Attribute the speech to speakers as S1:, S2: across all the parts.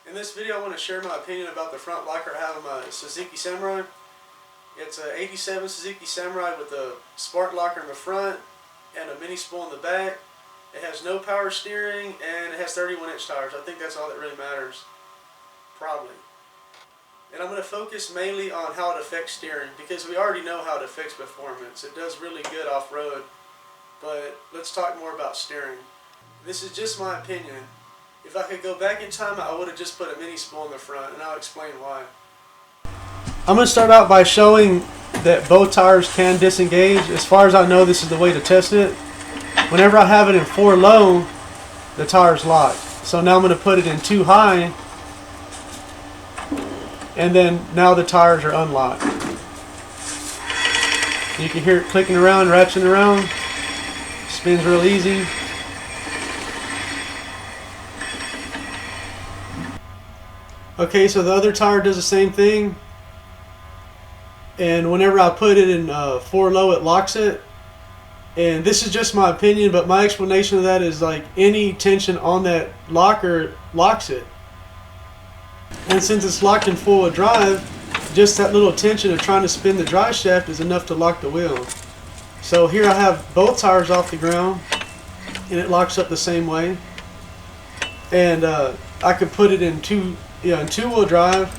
S1: In this video I want to share my opinion about the front locker I have on my Suzuki Samurai. It's an 87 Suzuki Samurai with a spark locker in the front and a mini spool in the back. It has no power steering and it has 31-inch tires. I think that's all that really matters. Probably. And I'm going to focus mainly on how it affects steering because we already know how it affects performance. It does really good off-road, but let's talk more about steering. This is just my opinion. If I could go back in time, I would have just put a mini spool in the front, and I'll explain why. I'm going to start out by showing that both tires can disengage. As far as I know, this is the way to test it. Whenever I have it in 4 low, the tire's locked. So now I'm going to put it in 2 high, and then now the tires are unlocked. You can hear it clicking around, ratcheting around. Spins real easy. Okay, so the other tire does the same thing, and whenever I put it in 4 low, it locks it. And this is just my opinion, but my explanation of that is like any tension on that locker locks it. And since it's locked in 4-wheel drive, just that little tension of trying to spin the drive shaft is enough to lock the wheel. So here I have both tires off the ground, and it locks up the same way. And I could put it in 2-wheel drive,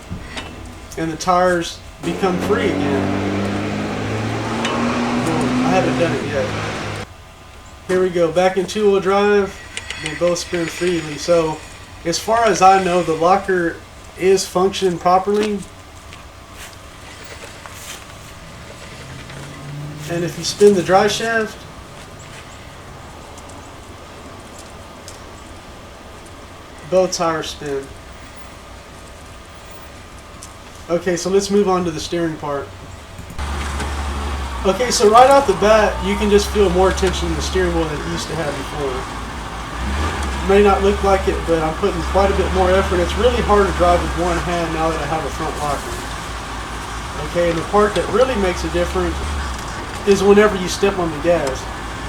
S1: and the tires become free again. Well, I haven't done it yet. Here we go, back in 2-wheel drive. They both spin freely. So, as far as I know, the locker is functioning properly. And if you spin the drive shaft, both tires spin. Okay, so let's move on to the steering part. Okay, so right off the bat, you can just feel more tension in the steering wheel than it used to have before. It may not look like it, but I'm putting quite a bit more effort. It's really hard to drive with one hand now that I have a front locker. Okay, and the part that really makes a difference is whenever you step on the gas.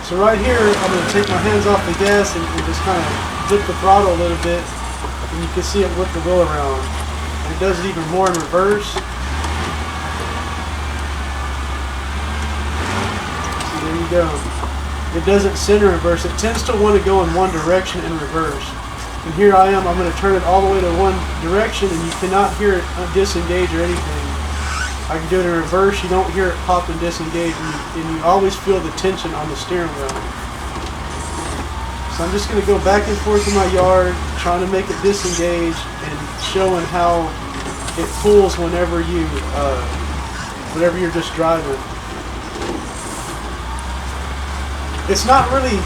S1: So right here, I'm going to take my hands off the gas and just kind of flip the throttle a little bit, and you can see it whip the wheel around. And it does it even more in reverse. See, there you go. It doesn't center reverse. It tends to want to go in one direction in reverse. And here I am. I'm going to turn it all the way to one direction, and you cannot hear it disengage or anything. I can do it in reverse. You don't hear it pop and disengage, and you always feel the tension on the steering wheel. So I'm just going to go back and forth in my yard, trying to make it disengage and showing how it pulls whenever you're just driving. It's not really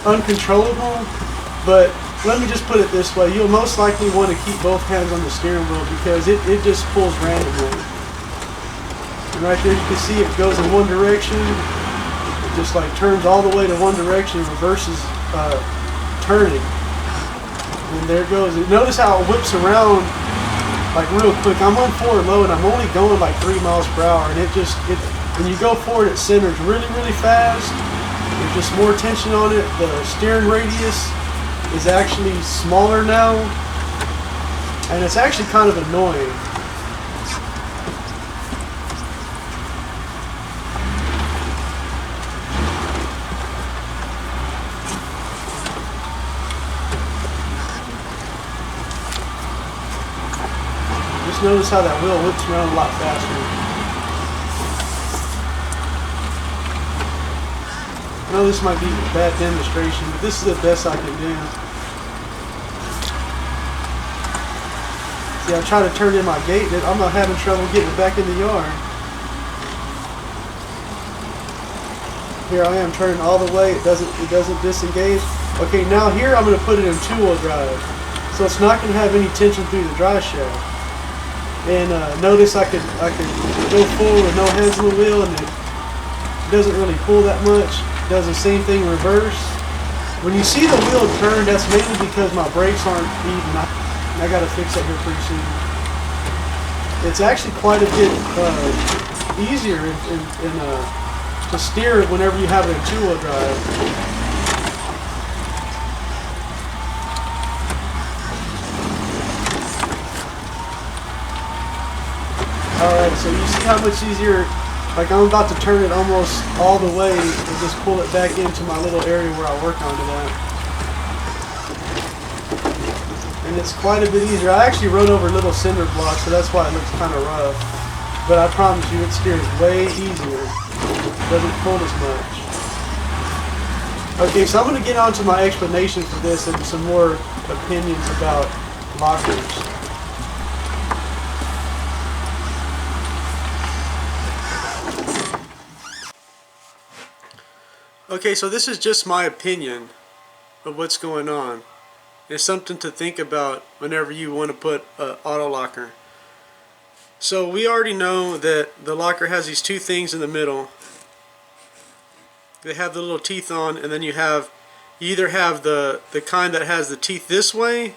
S1: uncontrollable, but let me just put it this way. You'll most likely want to keep both hands on the steering wheel because it just pulls randomly. And right there you can see it goes in one direction. It just like turns all the way to one direction and reverses turning. And there it goes. Notice how it whips around like real quick. I'm on 4 low and I'm only going like 3 miles per hour, and when you go forward it centers really fast. There's just more tension on it. The steering radius is actually smaller now, and it's actually kind of annoying. Just notice how that wheel whips around a lot faster. I know this might be a bad demonstration, but this is the best I can do. See, I try to turn in my gate, I'm not having trouble getting back in the yard. Here I am turning all the way, it doesn't disengage. Okay, now here I'm going to put it in 2-wheel drive. So it's not going to have any tension through the drive shaft. And notice I could go forward with no hands on the wheel, and it doesn't really pull that much. Does the same thing reverse. When you see the wheel turn, that's mainly because my brakes aren't even. I got to fix that here pretty soon. It's actually quite a bit easier to steer it whenever you have it in 2-wheel drive. Alright, so you see how much easier, like I'm about to turn it almost all the way and just pull it back into my little area where I work on it at. And it's quite a bit easier. I actually wrote over little cinder blocks, so that's why it looks kind of rough. But I promise you, it steers way easier. Doesn't pull as much. Okay, so I'm going to get on to my explanation for this and some more opinions about lockers. Okay, so this is just my opinion of what's going on. It's something to think about whenever you want to put an auto locker. So we already know that the locker has these two things in the middle. They have the little teeth on, and then you either have the kind that has the teeth this way,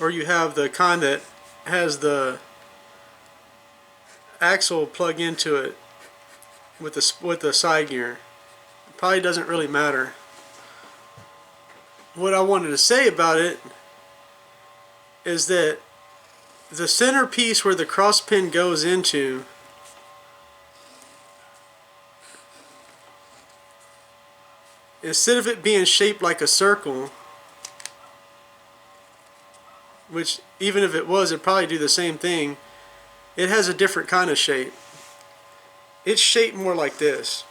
S1: or you have the kind that has the axle plug into it with the side gear. It probably doesn't really matter. What I wanted to say about it is that the center piece where the cross pin goes into, instead of it being shaped like a circle, which even if it was, it'd probably do the same thing, it has a different kind of shape. It's shaped more like this.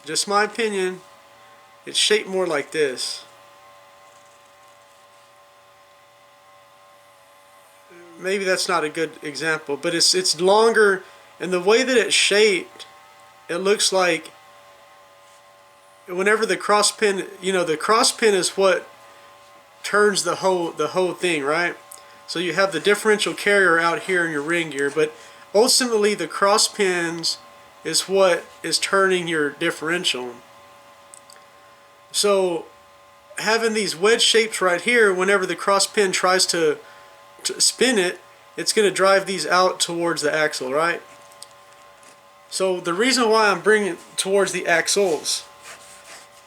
S1: Just my opinion, it's shaped more like this. Maybe that's not a good example, but it's longer, and the way that it's shaped, it looks like whenever the cross pin, the cross pin is what turns the whole thing, right? So you have the differential carrier out here in your ring gear, but ultimately the cross pins is what is turning your differential. So having these wedge shapes right here, whenever the cross pin tries to spin it, it's going to drive these out towards the axle, right? So the reason why I'm bringing it towards the axles,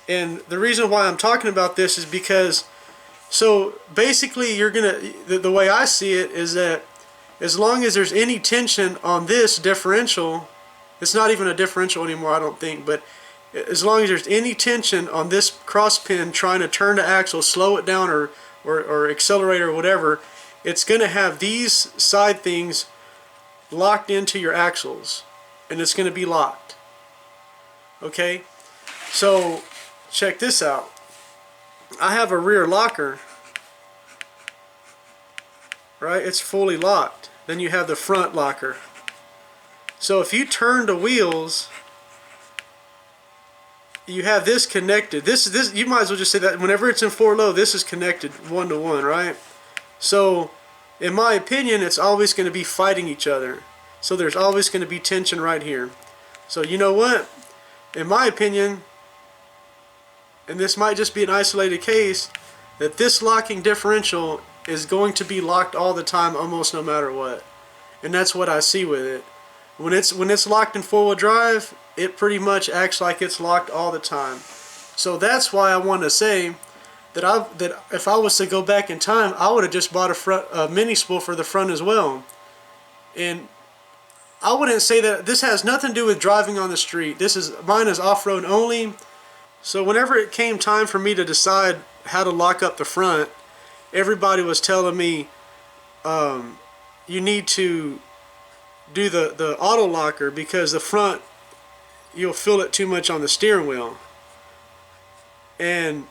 S1: and the reason why I'm talking about this is because, so basically you're gonna, the way I see it is that as long as there's any tension on this differential, it's not even a differential anymore, I don't think, but as long as there's any tension on this cross pin trying to turn the axle, slow it down or accelerate or whatever, it's going to have these side things locked into your axles, and it's going to be locked. Okay, so check this out. I have a rear locker, right? It's fully locked. Then you have the front locker. So if you turn the wheels, you have this connected. This you might as well just say that whenever it's in 4-low, this is connected 1-to-1, right? So in my opinion, it's always going to be fighting each other. So there's always going to be tension right here. So you know what? In my opinion, and this might just be an isolated case, that this locking differential is going to be locked all the time, almost no matter what. And that's what I see with it. When it's locked in 4-wheel drive, it pretty much acts like it's locked all the time. So that's why I want to say that if I was to go back in time, I would have just bought a mini spool for the front as well. And I wouldn't say that this has nothing to do with driving on the street. Mine is off-road only. So whenever it came time for me to decide how to lock up the front, everybody was telling me you need to do the auto locker because the front, you'll feel it too much on the steering wheel. And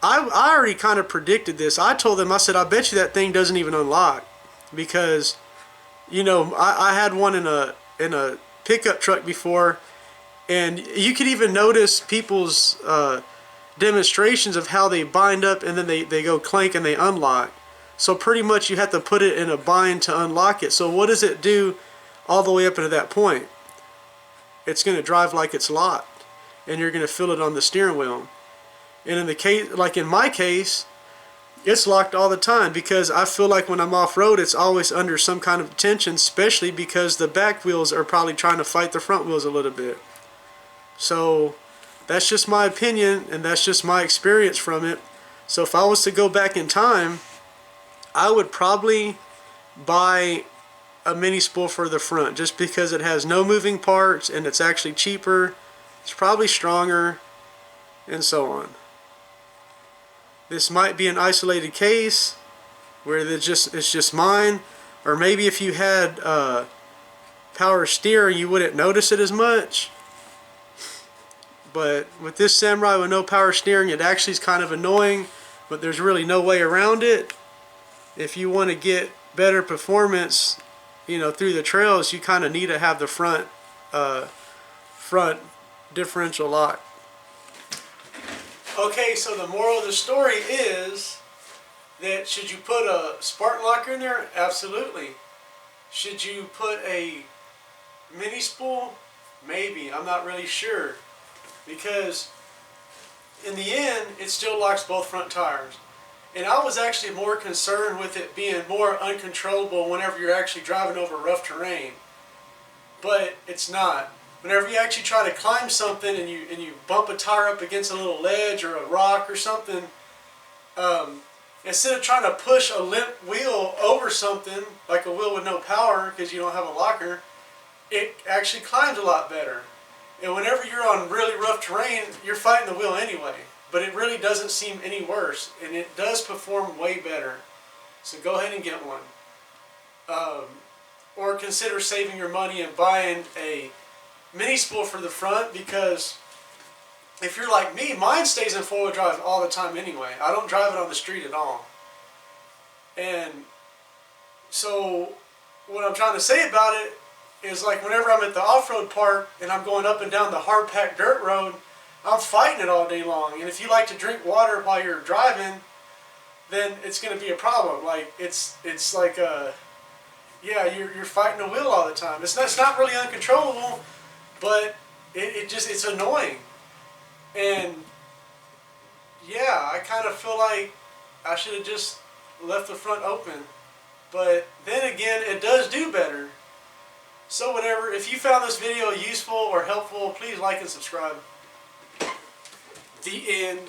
S1: I already kind of predicted this. I told them, I said, I bet you that thing doesn't even unlock, because I had one in a pickup truck before, and you could even notice people's demonstrations of how they bind up and then they go clank and they unlock. So pretty much you have to put it in a bind to unlock it. So what does it do all the way up into that point? It's going to drive like it's locked, and you're going to feel it on the steering wheel. And in the case, like in my case, it's locked all the time because I feel like when I'm off-road, it's always under some kind of tension, especially because the back wheels are probably trying to fight the front wheels a little bit. So that's just my opinion, and that's just my experience from it. So if I was to go back in time, I would probably buy a mini spool for the front, just because it has no moving parts and it's actually cheaper, it's probably stronger, and so on. This might be an isolated case where it's just mine, or maybe if you had power steering you wouldn't notice it as much. But with this Samurai with no power steering, it actually is kind of annoying, but there's really no way around it. If you want to get better performance, you know, through the trails, you kind of need to have the front differential lock. Okay, so the moral of the story is that should you put a Spartan locker in there? Absolutely. Should you put a mini spool? Maybe. I'm not really sure. Because in the end, it still locks both front tires. And I was actually more concerned with it being more uncontrollable whenever you're actually driving over rough terrain. But it's not. Whenever you actually try to climb something and you bump a tire up against a little ledge or a rock or something, instead of trying to push a limp wheel over something, like a wheel with no power because you don't have a locker, it actually climbs a lot better. And whenever you're on really rough terrain, you're fighting the wheel anyway. But it really doesn't seem any worse, and it does perform way better. So go ahead and get one. Or consider saving your money and buying a mini spool for the front, because if you're like me, mine stays in four-wheel drive all the time anyway. I don't drive it on the street at all. And so what I'm trying to say about it is, like, whenever I'm at the off-road park and I'm going up and down the hard-packed dirt road, I'm fighting it all day long. And if you like to drink water while you're driving, then it's going to be a problem. Like, it's like yeah, you're fighting the wheel all the time. It's not really uncontrollable, but it's annoying. And yeah, I kind of feel like I should have just left the front open. But then again, it does do better. So whatever, if you found this video useful or helpful, please like and subscribe. The end.